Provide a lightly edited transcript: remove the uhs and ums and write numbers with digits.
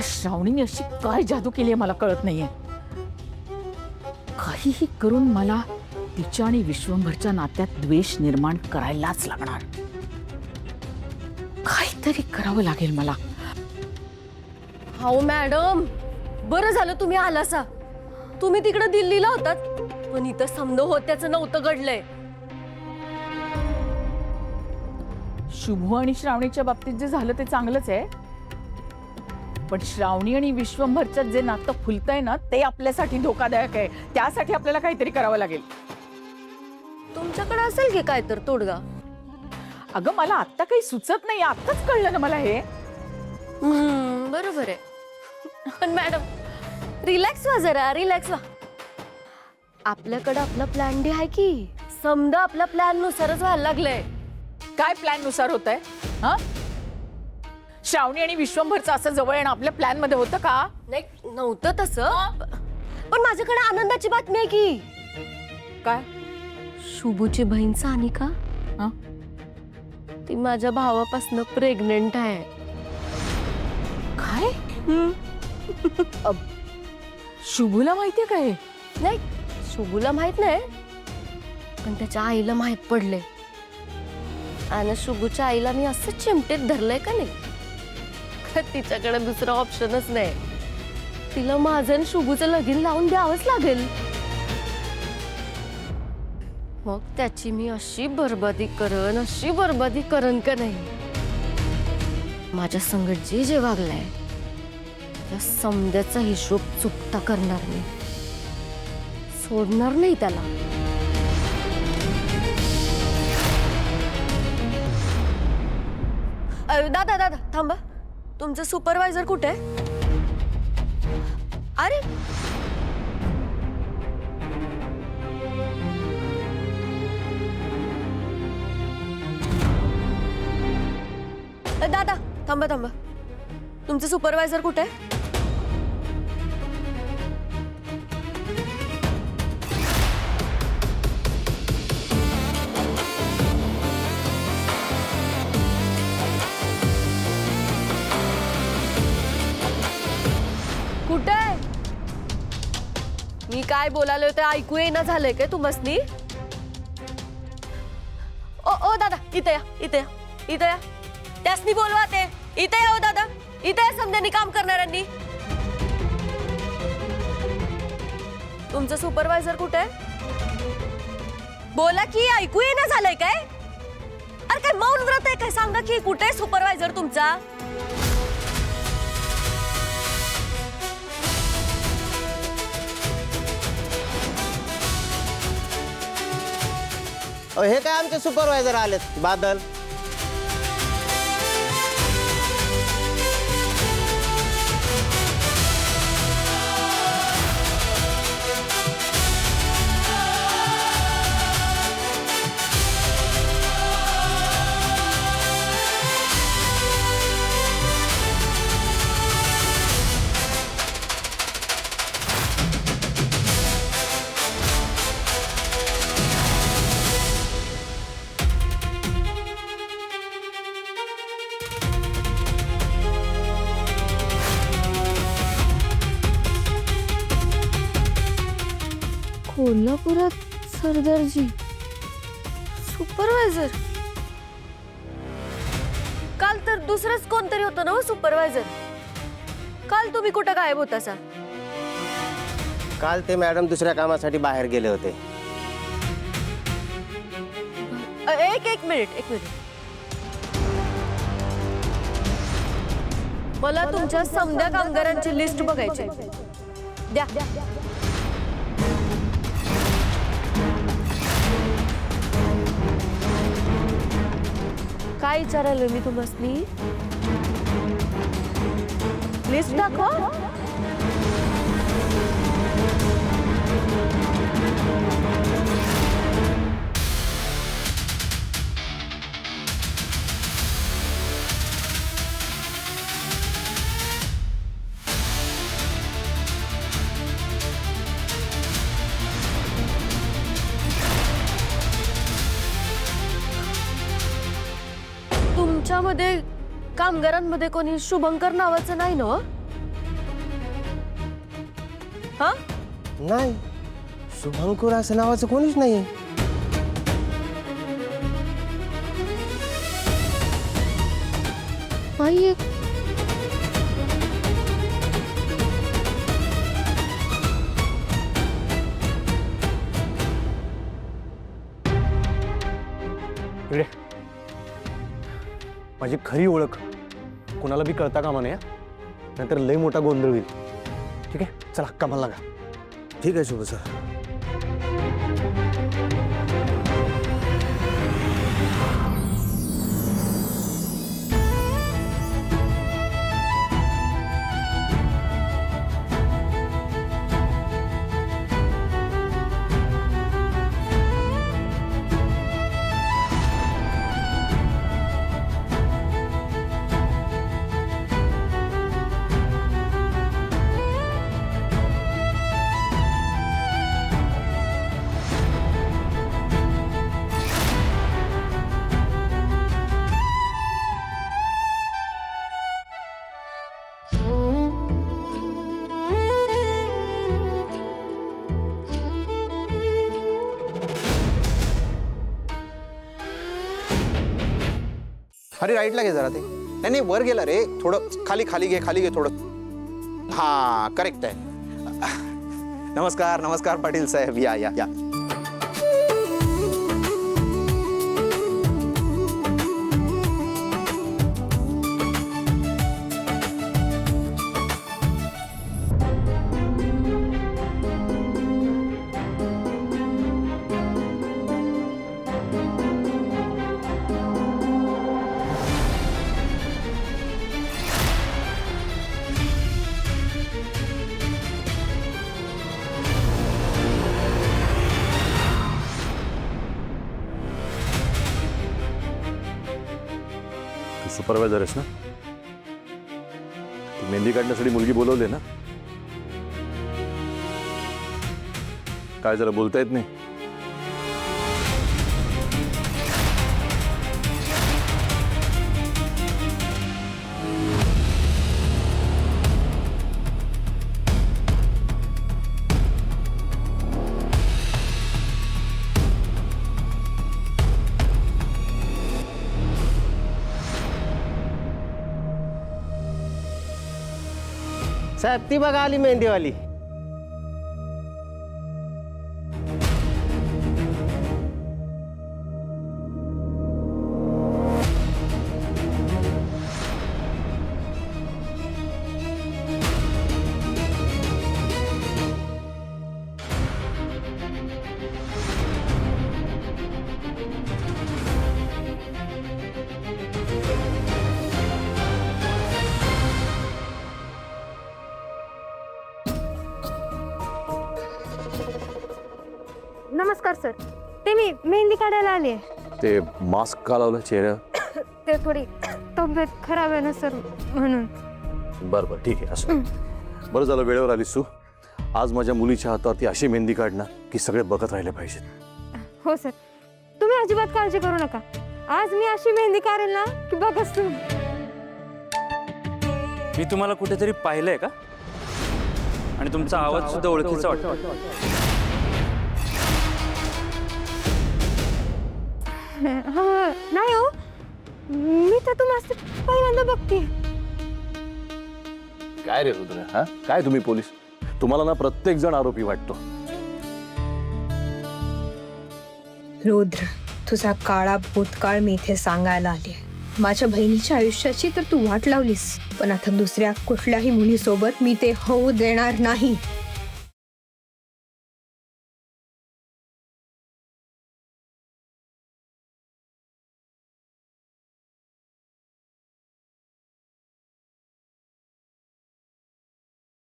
श्रावणीने अशी काय जादू केली मला कळत नाहीये. काहीही करून मला तिच्या आणि विश्वंभरच्या नात्यात द्वेष निर्माण करायलाच लागणार. काहीतरी करावं लागेल मला. हो मॅडम, बरं झालं तुम्ही आलासा. तुम्ही तिकडे दिल्लीला होतात, पण इथं समज होत्याचं नव्हतं घडलंय. शुभू आणि श्रावणीच्या बाबतीत जे झालं ते चांगलंच आहे, पण श्रावणी आणि विश्वंभरच्यात जे नातं फुलतंय ना ते आपल्यासाठी धोकादायक आहे. त्यासाठी आपल्याला काहीतरी करावं लागेल. तुमच्याकडे असेल की काय तर तोडगा? अगं मला आत्ता काही सुचत नाही. आत्ताच कळलं ना मला हे. बरोबर आहे. पण मॅडम रिलॅक्स व्हा जरा, रिलॅक्स व्हा. आपल्याकडे आपला प्लॅन डी आहे की. समजा आपल्या प्लॅन नुसारच व्हायला लागलंय. काय प्लॅन नुसार होत आहे? हा, श्रावणी आणि विश्वंभरचं असं जवळ येणं आपल्या प्लॅन मध्ये होतं का? नाही, नव्हतं तसं. पण माझ्याकडे आनंदाची बातमी आहे की. काय? शुभूची बहीण सानिका, हा? ती माझ्या भावापासून प्रेग्नेंट आहे. काय? शुभूला माहितीये काय? नाही, शुभूला माहित नाही, पण त्याच्या आईला माहित पडले. आणि शुभूच्या आईला मी असं चिमटेत धरलंय का नाही, तिच्याकडे दुसरा ऑप्शनच नाही. तिला माझं आणि शुभूचं लगीन लावून द्यावंच लागेल. मग त्याची मी अशी बरबादी करण का नाही. माझ्या संगत जे जे वागलंय त्या समद्याचा हिशोब चुकता करणार मी. सोडणार नाही त्याला. दादा दादा थांबा. तुमचं सुपरवायझर कुठे आहे? अरे दादा थांबा थांबा. तुमचं सुपरवायझर कुठे आहे? कुठे आहे? मी काय बोलालोय ते ऐकू येईना झालंय काय तुम्हासनी? ओ ओ दादा इथे या, इथे या, इथे या. त्यासनी बोलवा ते. इथे या. ओ दादा इथे या. समद्यांनी काम करणाऱ्यांनी. तुमचं सुपरवायझर कुठे आहे? बोला की. ऐकू येईना झालंय काय? अरे काय मौन व्रत आहे काय? सांगा की कुठे आहे सुपरवायझर तुमचा? हे काय आमचे सुपरवायझर आलेत, बादल. कोल्हापुरात सरदारजी सुपरवायझर. काल तर दुसरंच कोणतरी होतं ना सुपरवायझर. काल तुम्ही कुठं गायब होता सा? काल ते मॅडम दुसऱ्या कामासाठी बाहेर गेले होते. एक मिनिट. मला तुमच्या समद्या कामगारांची लिस्ट बघायची. द्या. काय विचारायला मी तुम्हासनी? लिस्ट दाखवा. तुमच्यामध्ये कामगारांमध्ये कोणी शुभंकर नावाचं नाही ना? हा? नाही, शुभंकर असं नावाचं कोणीच नाही. नाहीये. इकडे माझी खरी ओळख कोणाला बी कळता कामा नये, नाहीतर लय मोठा गोंधळ होईल. ठीक आहे, चला कामाला लागा. ठीक आहे शुभ सर. अरे राईटला घे जरा ते. नाही नाही, वर गेला रे. थोडं खाली खाली घे थोडं. हा करेक्ट आहे. नमस्कार नमस्कार पाटील साहेब, या या या. सुपरवायझर आहेस ना? ती मेहंदी काढण्यासाठी मुलगी बोलवली ना? काय जरा बोलता येत नाही? साहेब ती बघा आली मेहंदीवाली. नमस्कार सर, ते मी मेहंदी काढायला आली आहे. ते मास्क का लावलं चेहऱ्यावर? ते थोडी तब्येत खराब आहे ना सर, म्हणून. बरं बरं ठीक आहे. असं बरं झालं वेळेवर आलीस तू. आज माझ्या मुलीच्या हातावरती अशी मेहंदी काढणार की सगळे बघत राहिले पाहिजेत. हो सर, तुम्ही अजिबात काळजी करू नका. आज मी अशी मेहंदी काढेल ना की बघच तुम्ही. मी तुम्हाला कुठेतरी पाहिलंय का? आणि तुमचा आवाज सुद्धा ओळखीचा वाटतो. नाही हो, मी तर तुम्हाला पहिल्यांदा बघते. काय रे रुद्र, हा काय तुम्ही पोलीस? तुम्हाला ना प्रत्येक जण आरोपी वाटतो. रुद्र, तुझा काळा भूतकाळ मी इथे सांगायला आले. माझ्या बहिणीच्या आयुष्याची तर तू वाट लावलीस, पण आता दुसऱ्या कुठल्याही मुलीसोबत मी ते होऊ देणार नाही.